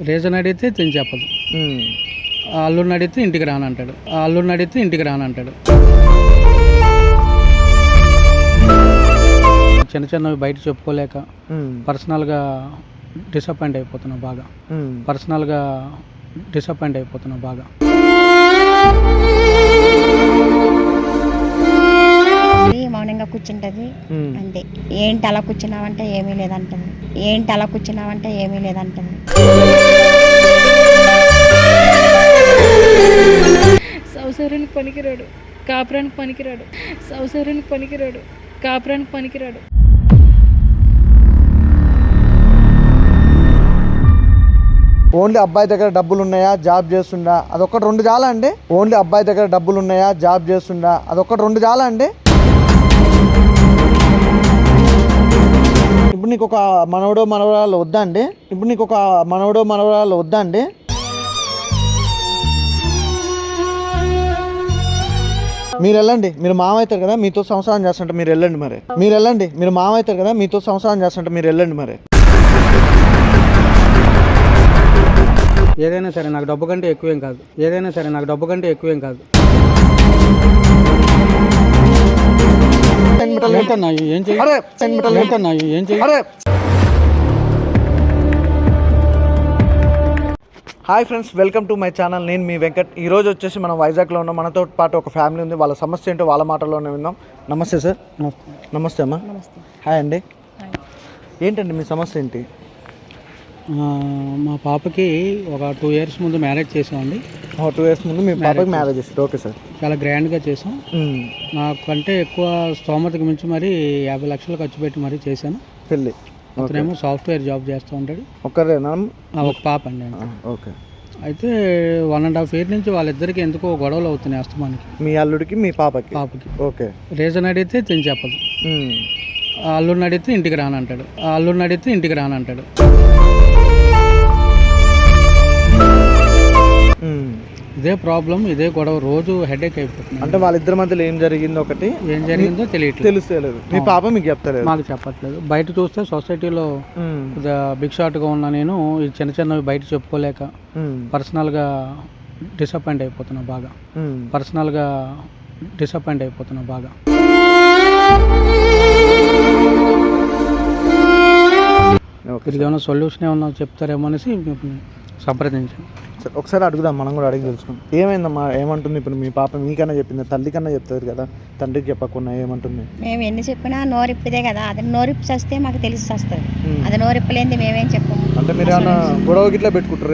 Reason అడిగితే తిని చెప్పదు. అల్లుడిని అడిగితే ఇంటికి రానంటాడు. అల్లుడిని అడిగితే ఇంటికి రానంటాడు. చిన్న చిన్నవి బయట చెప్పుకోలేక పర్సనల్గా డిసప్పాయింట్ అయిపోతున్నా బాగా. మౌనంగా కూర్చుంటది అంతే. ఏంటి అలా కూర్చున్నావంటే ఏమీ లేదంటది. సంసారానికి పనికిరాడు, కాపురానికి పనికిరాడు. ఓన్లీ అబ్బాయి దగ్గర డబ్బులు ఉన్నాయా, జాబ్ చేస్తుండా, అదొక్కటి రెండు చాలా అండి. ఇప్పుడు నీకు ఒక మనవడో మనవరాలు వద్దా అండి? మీరు వెళ్ళండి, మీరు మామ అవుతారు కదా, మీతో సంసారం చేస్తుంటే మీరు వెళ్ళండి మరి. ఏదైనా సరే నాకు డబ్బు కంటే ఎక్కువేం కాదు. ఏం చేయాలి? Hi friends, welcome to my channel. నేను మీ వెంకట్. ఈరోజు వచ్చేసి మనం వైజాగ్లో ఉన్నాం. మనతో పాటు ఒక ఫ్యామిలీ ఉంది. వాళ్ళ సమస్య ఏంటో వాళ్ళ మాటల్లోనే విందాం. నమస్తే సార్. నమస్తే అమ్మా. హాయ్ అండి. ఏంటండి మీ సమస్య ఏంటి? మా పాపకి ఒక 2 years ముందు మ్యారేజ్ చేసామండి. 2 years ముందు మీ పాపకి మ్యారేజ్ చేస్తారు? Okay sir. చాలా గ్రాండ్గా చేసాం. నాకంటే ఎక్కువ స్తోమతకి మించి మరి 50 లక్షలు ఖర్చు పెట్టి మరీ చేశాను పెళ్ళి. అతనేమో సాఫ్ట్వేర్ జాబ్ చేస్తూ ఉంటాడు. ఒక్కరేనా? ఒక పాప అండి. ఓకే. అయితే 1.5 year నుంచి వాళ్ళిద్దరికి ఎందుకో గొడవలు అవుతున్నాయి అస్తమానికి. మీ అల్లుడికి మీ పాపకి? ఓకే. రీజన్ అడిగితే తిని చెప్పదు. అల్లుడిని అడిగితే ఇంటికి రానంటాడు. ఇదే ప్రాబ్లం, ఇదే గొడవ, రోజు హెడేక్ అయిపోతుంది. అంటే వాళ్ళిద్దరి మధ్యలో ఏం జరిగిందో తెలుస్తలేదు. మీ పాప మీకు చెప్తలేదు? మాకు చెప్పట్లేదు. బయట చూస్తే సొసైటీలో బిగ్ షాట్గా ఉన్నా నేను ఈ చిన్న చిన్నవి బయట చెప్పుకోలేక పర్సనల్గా డిసప్పాయింట్ అయిపోతున్నా బాగా. ఇది ఏమైనా సొల్యూషన్ ఏమన్నా చెప్తారేమో అనేసి సంప్రదించాను. ఒకసారి అడుగుదాం, మనం కూడా అడిగి తెలుసుకుందాం. ఏమైందమ్మా, ఏమంటుంది ఇప్పుడు మీ పాప? మీకన్నా చెప్పింది, తల్లి కన్నా చెప్తారు కదా, తండ్రికి చెప్పకుండా ఏమంటుంది? మేము ఎన్ని చెప్పినా నోరిప్పిదే కదా. అది నోరిప్పి వస్తే మాకు తెలిసి వస్తుంది. అది నోరిప్పలేంది మేమేం చెప్పము. అంటే మీరు ఏమన్నా గొడవ గిట్లా పెట్టుకుంటారు?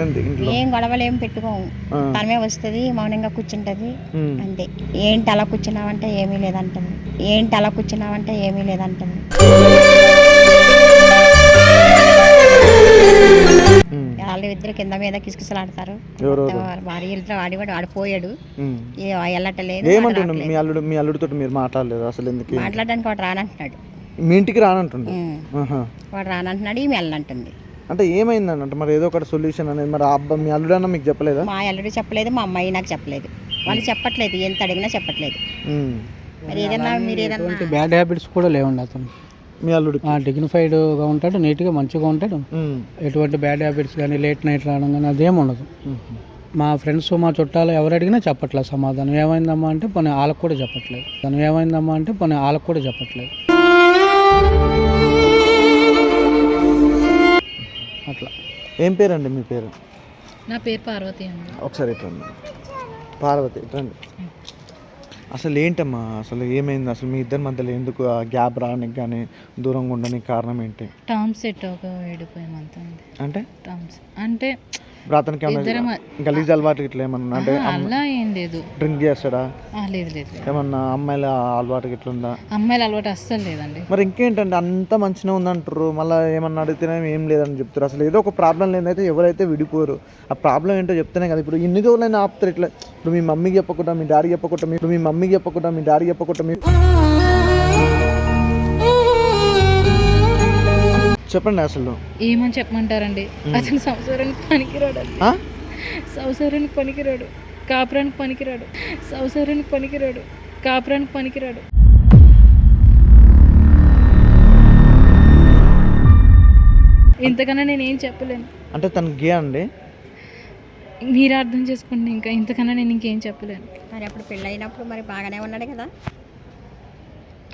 ఏం గొడవలు ఏం పెట్టుకోము. తనమే వస్తుంది, మౌనంగా కూర్చుంటది అంతే. ఏంటి అలా కూర్చున్నావంటే ఏమీ లేదంటది. వాళ్ళిద్దరు కింద మీద కిసకిసలాడతారు. భార్యలతో ఆడిపోయాడు, వెళ్ళటలేదు. ఏమంటుండు మీ అల్లుడితో మీరు మాట్లాడలేదు అసలు? ఎందుకు మాట్లాడడానికి వాడు రానంటున్నాడు. మీ ఇంటికి రానంటుండు? వాడు రానంటున్నాడు, ఈమె వెళ్ళంటుంది. అంటే ఏమైందని అంటే మరి ఏదో ఒకటి సొల్యూషన్ అనేది మరి మీ అల్లుడన్నా మీకు చెప్పలేదా? మా అల్లుడు చెప్పలేదు, మా అమ్మాయి నాకు చెప్పలేదు. వాళ్ళు చెప్పట్లేదు, ఎంత అడిగినా చెప్పట్లేదు. మరి ఏదన్నా మీరు ఏదన్నా బ్యాడ్ హ్యాబిట్స్ కూడా లేవండి అతను. మీ అల్లుడు డిగ్నిఫైడ్గా ఉంటాడు, నీట్గా మంచిగా ఉంటాడు. ఎటువంటి బ్యాడ్ హ్యాబిట్స్ కానీ లేట్ నైట్ రావడం కానీ అదేం ఉండదు. మా ఫ్రెండ్స్, మా చుట్టాలు ఎవరు అడిగినా చెప్పట్లేదు సమాధానం. ఏమైందమ్మా అంటే పోనీ వాళ్ళకు కూడా చెప్పట్లేదు. అట్లా. ఏం పేరండి మీ పేరు? నా పేరు పార్వతి అండి. ఒకసారి ఇట్రండి. పార్వతి ఇట్రండి. అసలు ఏంటమ్మా, అసలు ఏమైంది? అసలు మీ ఇద్దరి మధ్యలో ఎందుకు ఆ గ్యాప్ రావడానికి కానీ దూరంగా ఉండడానికి కారణం ఏంటి? టర్మ్స్ సెట్ ఒక ఏడిపోయామంతా. అంటే అతనికి గలీజ్ అలవాటు ఇట్లా ఏమన్నా అంటే అలా ఏం లేదు. డ్రింక్ చేస్తాడా? లేదు. ఏమన్నా అమ్మాయిల అలవాటు ఇట్లా ఉందా? అమ్మాయిల అలవాటు అస్సలు లేదండి. మరి ఇంకేంటంటే అంత మంచిగా ఉందంటారు, మళ్ళీ ఏమన్నా అడిగితేనే ఏం లేదని చెప్తారు. అసలు ఏదో ఒక ప్రాబ్లం లేదైతే ఎవరైతే విడిపోరు. ఆ ప్రాబ్లం ఏంటో చెప్తేనే కదా. ఇప్పుడు ఇన్ని రోజులైనా ఆపుతారు ఇట్లా. ఇప్పుడు మీ మమ్మీకి చెప్పకుండా, మీ డాడీ చెప్పకుండా, మీరు చెప్పండి. అసలు ఏమని చెప్పమంటారండి? అతను సంసారానికి పనికిరాడు, కాపురానికి పనికిరాడు. ఇంతకన్నా నేను ఏం చెప్పలేను. అంటే తను గే అండి? మీరు అర్థం చేసుకోండి, ఇంకా ఇంతకన్నా నేను ఇంకేం చెప్పలేను. మరి అప్పుడు పెళ్ళైనప్పుడు మరి బాగానే ఉన్నాడు కదా.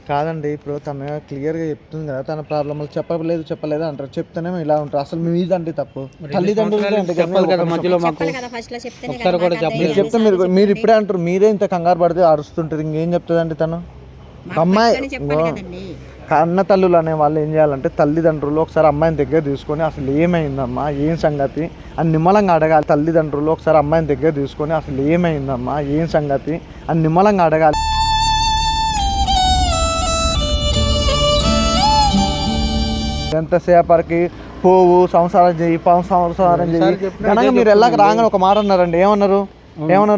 కాదండి, ఇప్పుడు తను క్లియర్గా చెప్తుంది కదా తన ప్రాబ్లమ్, చెప్పలేదు అంటారు. చెప్తేనేమో ఇలా ఉంటారు. అసలు మీ ఇదండి తప్పు. తల్లిదండ్రులు అంటే చెప్పాలి కదా మధ్యలో మాకు. చెప్పాలి కదా ఫస్ట్ లో చెప్తేనే ఒకసారి కదా కూడా మాకు మీరు అర్థం చెప్తే మీరు ఇప్పుడే అంటారు. మీరే ఇంత కంగారు పడితే అరుస్తుంటారు. ఇంకేం చెప్తుందండి తను? మాకు అమ్మాయి ఫస్ట్ లోనే చెప్పాలి కదండి. కన్న తల్లులు అనే వాళ్ళు ఏం చేయాలంటే తల్లిదండ్రులు ఒకసారి అమ్మాయిని దగ్గర తీసుకొని అసలు ఏమైందమ్మా, ఏం సంగతి అని నిమ్మలంగా అడగాలి. తల్లిదండ్రులు ఒకసారి అమ్మాయిని దగ్గర తీసుకొని అసలు ఏమైందమ్మా, ఏం సంగతి అని నిమ్మలంగా అడగాలి. ఎంతసేపటికి పోవు సంసారం చేయి ఘనంగా మీరు వెళ్ళాక రాగానే ఒక మాట అన్నారండి. ఏమన్నారు? ఎవరు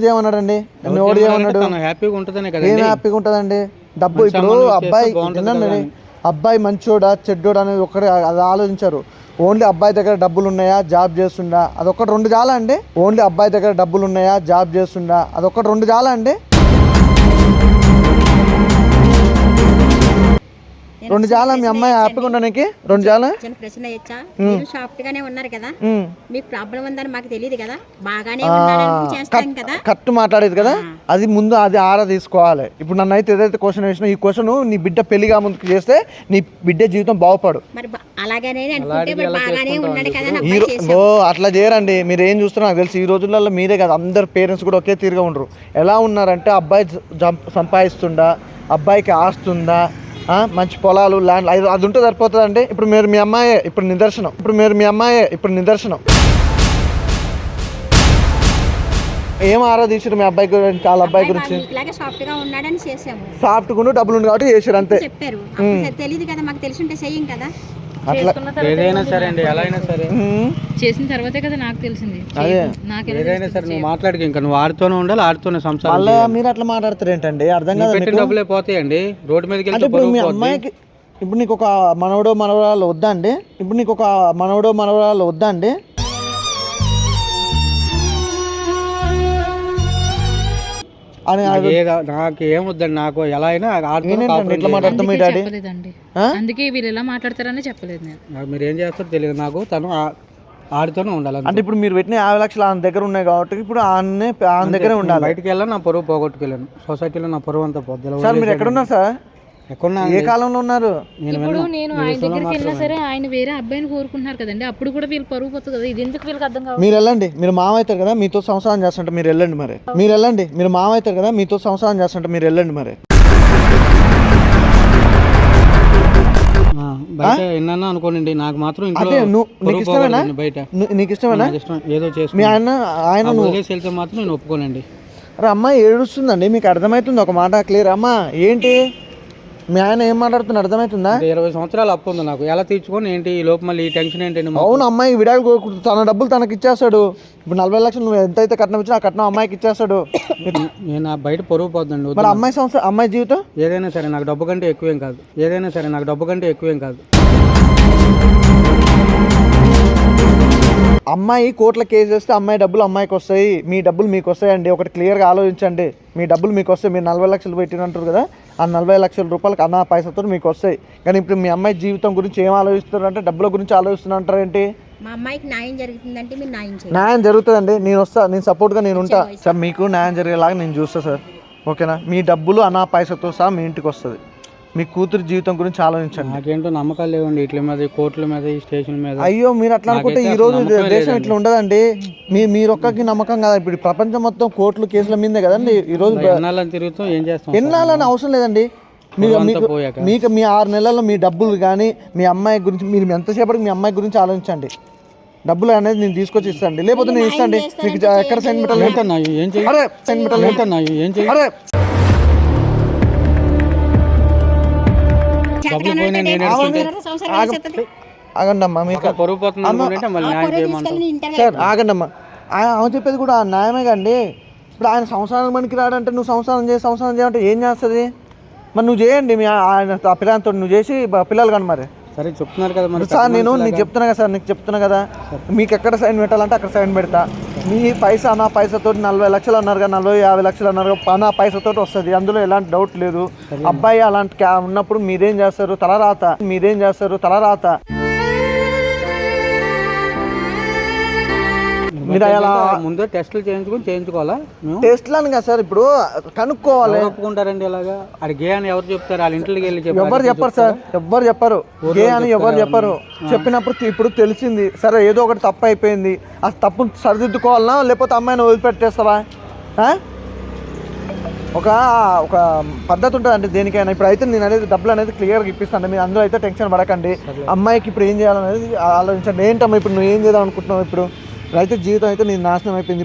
చేయమన్నాడండి? ఎవరు చేయమన్నాడు? హ్యాపీగా ఉంటుందనే కదా. ఏం హ్యాపీగా ఉంటుందండి? డబ్బు ఇప్పుడు అబ్బాయి మంచోడా చెడ్డోడా అనేది ఒకటి అది ఆలోచించారు. ఓన్లీ అబ్బాయి దగ్గర డబ్బులు ఉన్నాయా, జాబ్ చేస్తుండా, అదొక్కటి రెండు చాలా అండి. ఓన్లీ అబ్బాయి దగ్గర డబ్బులు ఉన్నాయా, జాబ్ చేస్తుండా, అదొక్కటి రెండు చాలా అండి. రెండు చాలా మీ అమ్మాయి హ్యాపీగా ఉండడానికి రెండు చాలా. చిన్న ప్రశ్న ఇచ్చా, మీరు సాఫ్ట్ గానే ఉన్నారు కదా, మీకు ప్రాబ్లం ఉందని మాకు తెలియదు కదా, బాగానే ఉన్నాడని చేస్తాం కదా. కరెక్ట్ మాట్లాడేది కదా, అది ముందు అది ఆరా తీసుకోవాలి. ఇప్పుడు నన్ను అయితే ఏదైతే క్వశ్చన్ వేసినా ఈ క్వశ్చన్ నీ బిడ్డ పెళ్లిగా ముందుకు చేస్తే నీ బిడ్డ జీవితం బాగుపడు. మరి అలాగనే అనుకుంటే మరి బాగానే ఉన్నాడు కదా అని ఈ అబ్బాయి చేశాడు. అట్లా చేయరండి. మీరు ఏం చూస్తున్నారు నాకు తెలిసి ఈ రోజులలో మీరే కదా, అందరు పేరెంట్స్ కూడా ఒకే తీరుగా ఉండరు. ఎలా ఉన్నారంటే అబ్బాయి సంపాదిస్తుండా, అబ్బాయికి ఆస్తుందా, మంచి పొలాలు ల్యాండ్ అది ఉంటే సరిపోతుందండి. ఇప్పుడు మీరు మీ అమ్మాయే ఇప్పుడు నిదర్శనం. ఏం ఆరాధించారు మీ అబ్బాయి గురించి, వాళ్ళ అబ్బాయి గురించి? సాఫ్ట్ గా ఉన్నాడని చేసాము. సాఫ్ట్ గా డబ్బులు ఉంది కాబట్టి చేశారు అంతే. చెప్పారు, తెలియదు కదా, మాకు తెలిసి ఉంటే చెయ్యం కదా. అట్లా ఏదైనా సరే అండి, ఎలా అయినా సరే చేసిన తర్వాతే కదా నాకు తెలిసింది. ఏదైనా సరే నువ్వు మాట్లాడికి ఇంకా నువ్వు ఆడుతూనే ఉండాలి, ఆడుతూనే సంసారం. మళ్ళీ మీరు అట్లా మాట్లాడతారు ఏంటండి? అర్థం కాదు. పెట్టిన డబ్బులే పోతాయండి రోడ్డు మీదకి. అంటే ఇప్పుడు మీ అమ్మాయికి ఇప్పుడు నీకు ఒక మనవడో మనవరాలు వద్దా అండి? అని నాకు ఏమొద్దండి, నాకు ఎలా అయినా ఎట్లా మాట్లాడతాం మీ డాడీ? చెప్పలేదండి, అందుకే వీళ్ళు ఎలా మాట్లాడతారని చెప్పలేదు నేను. మీరు ఏం చేస్తారో తెలియదు నాకు, తను ఆడుతూనే ఉండాలి. అంటే ఇప్పుడు మీరు పెట్టిన 50 లక్షలు ఆయన దగ్గర ఉన్నాయి కాబట్టి ఇప్పుడు ఆయన దగ్గరే ఉండాలి. బయటకు వెళ్ళాను, నా పొరుగు పోగొట్టుకెళ్ళాను. సొసైటీలో నా పొరుగు అంతా పోద్ది. సార్ మీరు ఎక్కడున్నారు సార్? ఏ కాలంలో ఉన్నారు? ఇప్పుడు నేను ఆయన దగ్గరికి వెళ్ళినా సరే ఆయన వేరే అబ్బాయిని కోరుకుంటున్నారు కదండి, అప్పుడు కూడా వీళ్ళు పరుగు పోతుంది కదా. ఇది ఎందుకు వీళ్ళకి అర్థం కావాలి? మీరు వెళ్ళండి, మీరు మామ అవుతారు కదా, మీతో సంసారం చేస్తుంటే మీరు వెళ్ళండి మరి. మీరు మామ అవుతారు కదా, మీతో సంసారం చేస్తుంటే మీరు వెళ్ళండి మరి. బయట ఎన్న అనుకోండి, నాకు మాత్రం నీకు ఇష్టమేనా? బయట నీకు ఇష్టమేనా? ఏదో మీ ఆయన వెళ్తే మాత్రం నేను ఒప్పుకోనండి. అరే అమ్మాయి ఏడుస్తుందండి, మీకు అర్థమవుతుంది? ఒక మాట క్లియర్. అమ్మా ఏంటి మీ ఆయన ఏం మాట్లాడుతున్నా అర్థమవుతుందా? 20 సంవత్సరాలు అప్పు ఉంది నాకు, ఎలా తీర్చుకొని ఏంటి ఈ లోపు మళ్ళీ ఈ టెన్షన్ ఏంటండి? అవును, అమ్మాయి విడాకులు తన డబ్బులు తనకి ఇచ్చేస్తాడు. ఇప్పుడు 40 లక్షలు నువ్వు ఎంతైతే కట్నం ఇచ్చినా ఆ కట్నం అమ్మాయికి ఇచ్చేస్తాడు. నేను బయట పొరుగు పోతుందండి. మరి అమ్మాయి జీవితం ఏదైనా సరే నాకు డబ్బు కంటే ఎక్కువేం కాదు. అమ్మాయి కోర్టులో కేసు వేస్తే అమ్మాయి డబ్బులు అమ్మాయికి వస్తాయి, మీ డబ్బులు మీకు వస్తాయండి. ఒకటి క్లియర్గా ఆలోచించండి. మీ డబ్బులు మీకు వస్తాయి. మీరు 40 లక్షలు పెట్టినంటారు కదా, ఆ 40 లక్షల రూపాయలకి అన్న పైసతో మీకు వస్తాయి. కానీ ఇప్పుడు మీ అమ్మాయి జీవితం గురించి ఏం ఆలోచిస్తున్నారు అంటే డబ్బుల గురించి ఆలోచిస్తున్నారు ఏంటి? మా అమ్మాయికి న్యాయం జరుగుతుందంటే మీరు న్యాయం జరుగుతుందండి, నేను వస్తా, నేను సపోర్ట్గా నేను ఉంటా సార్. మీకు న్యాయం జరిగేలాగా నేను చూస్తా సార్, ఓకేనా? మీ డబ్బులు అన్న పైసతో సహా మీ ఇంటికి వస్తుంది. మీ కూతురు జీవితం గురించి ఆలోచించండి. నాకేంటో నమ్మకాలు లేవండి ఇట్ల మీద, కోర్టుల మీద, ఈ స్టేషన్ మీద. అయ్యో మీరు అట్లా అనుకుంటే ఈ రోజు దేశం ఇట్లా ఉండదండి. మీరొక్కకి నమ్మకం కదా, ఇప్పుడు ప్రపంచం మొత్తం కోర్టులు కేసుల మీదే కదండి ఈ రోజు. తిరుగుతాం, ఏం చేస్తాం? ఎన్నాళ్ళని అవసరం లేదండి. మీకు మీ 6 నెలల్లో మీ డబ్బులు కానీ మీ అమ్మాయి గురించి మీరు ఎంతసేపటికి మీ అమ్మాయి గురించి ఆలోచించండి. డబ్బులు అనేది నేను తీసుకొచ్చి ఇస్తాండి, లేకపోతే నేను ఇస్తాండి. మీకు ఎక్కడ సైన్ పెట్టాలి? ఆగండి అమ్మా, మీకు సార్ ఆగండి అమ్మా. ఆమె చెప్పేది కూడా న్యాయమే కండి. ఇప్పుడు ఆయన సంసారం పనికి రాడంటే నువ్వు సంసారం చేయమంటే ఏం చేస్తుంది? మరి నువ్వు చేయండి, మీ ఆయన ఆ పిల్లలతో నువ్వు చేసి పిల్లలు కానీ మరి. సరే చెప్తున్నారు కదా మరి సార్, నీకు చెప్తున్నా కదా, మీకు ఎక్కడ సైన్ పెట్టాలంటే అక్కడ సైన్ పెడతా. మీ పైసా నా పైసతో 40 లక్షలు అన్నారు కదా, 40-50 లక్షలు అన్నారు కదా, నా పైసతో వస్తుంది, అందులో ఎలాంటి డౌట్ లేదు. అబ్బాయి అలాంటి ఉన్నప్పుడు మీరేం చేస్తారు? తలరాత. మీరు అలా ముందే టెస్టులు చేయించుకోవాలా? టెస్ట్లు అని కదా సార్, ఇప్పుడు కనుక్కోవాలి. ఒప్పుకుంటారండి ఇలాగా? అది గే అని ఎవరు చెప్తారు? వాళ్ళ ఇంటికి వెళ్ళి ఎవరు చెప్పరు సార్, ఎవరు చెప్పరు గే అని ఎవరు చెప్పరు. చెప్పినప్పుడు ఇప్పుడు తెలిసింది, సరే ఏదో ఒకటి తప్పు అయిపోయింది, ఆ తప్పును సరిదిద్దుకోవాలనా లేకపోతే అమ్మాయిని వదిలిపెట్టేస్తావా? ఒక పద్ధతి ఉంటుందండి దేనికైనా. ఇప్పుడు అయితే నేను అనేది డబ్బులు అనేది క్లియర్గా ఇప్పిస్తాను, మీరు అందరూ అయితే టెన్షన్ పడకండి. అమ్మాయికి ఇప్పుడు ఏం చేయాలనేది ఆలోచించండి. ఏంటమ్మా ఇప్పుడు నువ్వు ఏం చేద్దాం అనుకుంటున్నావు? ఇప్పుడు రైతు జీవితం అయితే నీ నాశనం అయిపోయింది.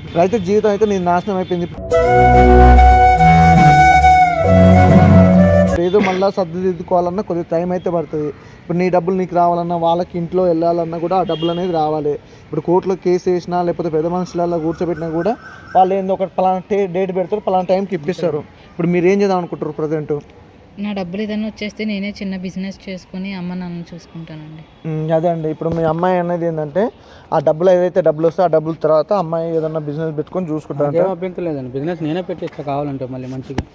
ఏదో మళ్ళీ సర్దిదిద్దుకోవాలన్నా కొద్దిగా టైం అయితే పడుతుంది. ఇప్పుడు నీ డబ్బులు నీకు రావాలన్నా, వాళ్ళకి ఇంట్లో వెళ్ళాలన్నా కూడా ఆ డబ్బులు అనేది రావాలి. ఇప్పుడు కోర్టులో కేసు వేసినా లేకపోతే పెద్ద మనుషులలో కూర్చోబెట్టినా కూడా వాళ్ళు ఏందో ఒక పలానా డేట్ పెడతారు, పలానా టైంకి ఇప్పిస్తారు. ఇప్పుడు మీరు ఏం చేద్దాం అనుకుంటారు ప్రజెంట్? నా డబ్బులు ఏదైనా వచ్చేస్తే నేనే చిన్న బిజినెస్ చేసుకుని అమ్మ నాన్న చూసుకుంటానండి. అదే అండి, ఇప్పుడు మీ అమ్మాయి అనేది ఏంటంటే ఆ డబ్బులు ఏదైతే డబ్బులు వస్తే ఆ డబ్బుల తర్వాత అమ్మాయి ఏదన్నా బిజినెస్ పెట్టుకొని చూసుకుంటాను. అభ్యంతరం లేదండి, బిజినెస్ నేనే పెట్టిస్తా కావాలంటే మళ్ళీ మంచిగా.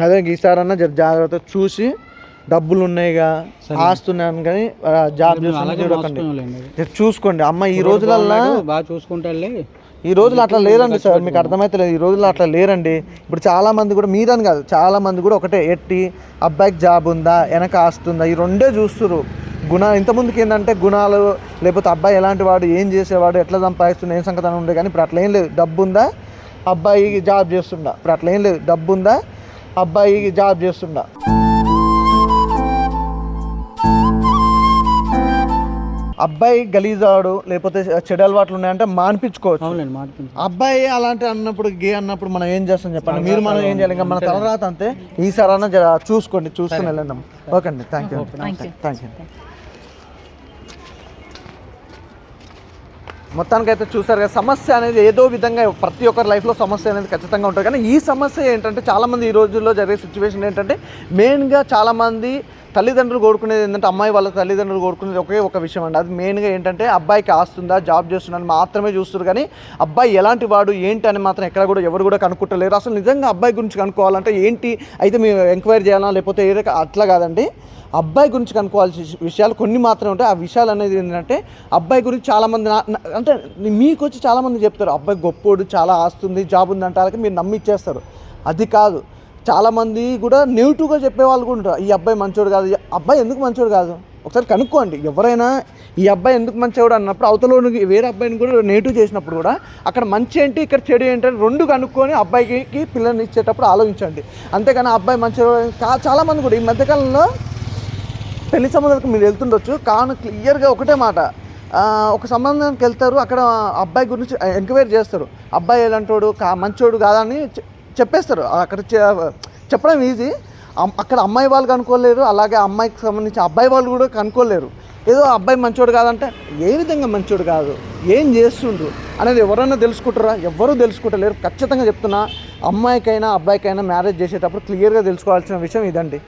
అదే ఈసారన్నా జాగ్రత్త చూసి, డబ్బులు ఉన్నాయిగా, ఆస్తున్నాను కానీ జాబ్ చూసుకోండి. అమ్మ ఈ రోజులల్లో బాగా చూసుకుంటారులే. ఈ రోజులు అట్లా లేరండి సార్, మీకు అర్థమైతలేదు. ఈ రోజుల్లో అట్లా లేరండి. ఇప్పుడు చాలామంది కూడా, మీరని కాదు, చాలామంది కూడా ఒకటే ఎట్టి అబ్బాయికి జాబ్ ఉందా, వెనక ఆస్తుందా, ఈ రెండే చూస్తున్నారు. ఇంతకుముందుకి ఏంటంటే గుణాలు, లేకపోతే అబ్బాయి ఎలాంటి వాడు, ఏం చేసేవాడు, ఎట్లా సంపాదిస్తున్నా, ఏం సంగతి ఉండే. కానీ ఇప్పుడు అట్లా ఏం లేదు. డబ్బు ఉందా, అబ్బాయి జాబ్ చేస్తుండా. అబ్బాయి గలీజాడు లేకపోతే చెడు అలవాట్లు ఉన్నాయంటే మానిపించుకోవచ్చు. అబ్బాయి అలాంటి అన్నప్పుడు, గే అన్నప్పుడు మనం ఏం చేస్తాం చెప్పండి? మీరు మనం ఏం చేయాలి? ఇంకా మన తలరాత అంతే. ఈసారి అన్న చూసుకొని వెళ్ళండి. ఓకే అండి, థ్యాంక్ యూ. మొత్తానికైతే చూసారు కదా, సమస్య అనేది ఏదో విధంగా ప్రతి ఒక్కరి లైఫ్లో సమస్య అనేది ఖచ్చితంగా ఉంటుంది. కానీ ఈ సమస్య ఏంటంటే చాలామంది ఈ రోజుల్లో జరిగే సిచ్యువేషన్ ఏంటంటే, మెయిన్గా చాలామంది తల్లిదండ్రులు కోరుకునేది ఏంటంటే, అమ్మాయి వాళ్ళ తల్లిదండ్రులు కోరుకునేది ఒకే ఒక విషయం అండి. అది మెయిన్గా ఏంటంటే అబ్బాయికి ఆస్తుందా, జాబ్ చేస్తుందని మాత్రమే చూస్తారు. కానీ అబ్బాయి ఎలాంటి వాడు ఏంటి అని మాత్రం ఎక్కడ కూడా ఎవరు కూడా కనుక్కుంటలేరు. అసలు నిజంగా అబ్బాయి గురించి కనుక్కోవాలంటే ఏంటి అయితే మేము ఎంక్వైరీ చేయాలా లేకపోతే ఏదో అట్లా కాదండి. అబ్బాయి గురించి కనుక్కోవాల్సిన విషయాలు కొన్ని మాత్రమే ఉంటాయి. ఆ విషయాలు అనేది ఏంటంటే, అబ్బాయి గురించి చాలామంది అంటే మీకు వచ్చి చాలామంది చెప్తారు అబ్బాయి గొప్పోడు, చాలా ఆస్తుంది, జాబ్ ఉంది అంటే వాళ్ళకి మీరు నమ్మిచ్చేస్తారు. అది కాదు, చాలామంది కూడా నెగిటివ్గా చెప్పేవాళ్ళు కూడా ఉంటారు. ఈ అబ్బాయి మంచోడు కాదు, అబ్బాయి ఎందుకు మంచోడు కాదు ఒకసారి కనుక్కోండి. ఎవరైనా ఈ అబ్బాయి ఎందుకు మంచోడు అన్నప్పుడు అవతలోనికి వేరే అబ్బాయిని కూడా నెగిటివ్ చేసినప్పుడు కూడా అక్కడ మంచి ఏంటి ఇక్కడ చెడు ఏంటి అని రెండు కనుక్కొని అబ్బాయికి పిల్లల్ని ఇచ్చేటప్పుడు ఆలోచించండి. అంతేకాని అబ్బాయి మంచోడు చాలామంది కూడా ఈ మధ్యకాలంలో పెళ్లి సంబంధాలకు మీరు వెళ్తుండొచ్చు, కానీ క్లియర్గా ఒకటే మాట, ఒక సంబంధానికి వెళ్తారు, అక్కడ అబ్బాయి గురించి ఎంక్వైరీ చేస్తారు. అబ్బాయి ఎలాంటోడు మంచోడు కాదని చెప్పేస్తారు. అక్కడ చెప్పడం ఈజీ, అక్కడ అమ్మాయి వాళ్ళు కనుక్కోలేరు, అలాగే అమ్మాయికి సంబంధించి అబ్బాయి వాళ్ళు కూడా కనుక్కోలేరు. ఏదో అబ్బాయి మంచోడు కాదంటే ఏ విధంగా మంచోడు కాదు, ఏం చేస్తుండ్రు అనేది ఎవరైనా తెలుసుకుంటారా? ఎవరూ తెలుసుకుంటలేరు. ఖచ్చితంగా చెప్తున్నా, అమ్మాయికైనా అబ్బాయికైనా మ్యారేజ్ చేసేటప్పుడు క్లియర్గా తెలుసుకోవాల్సిన విషయం ఇదండి.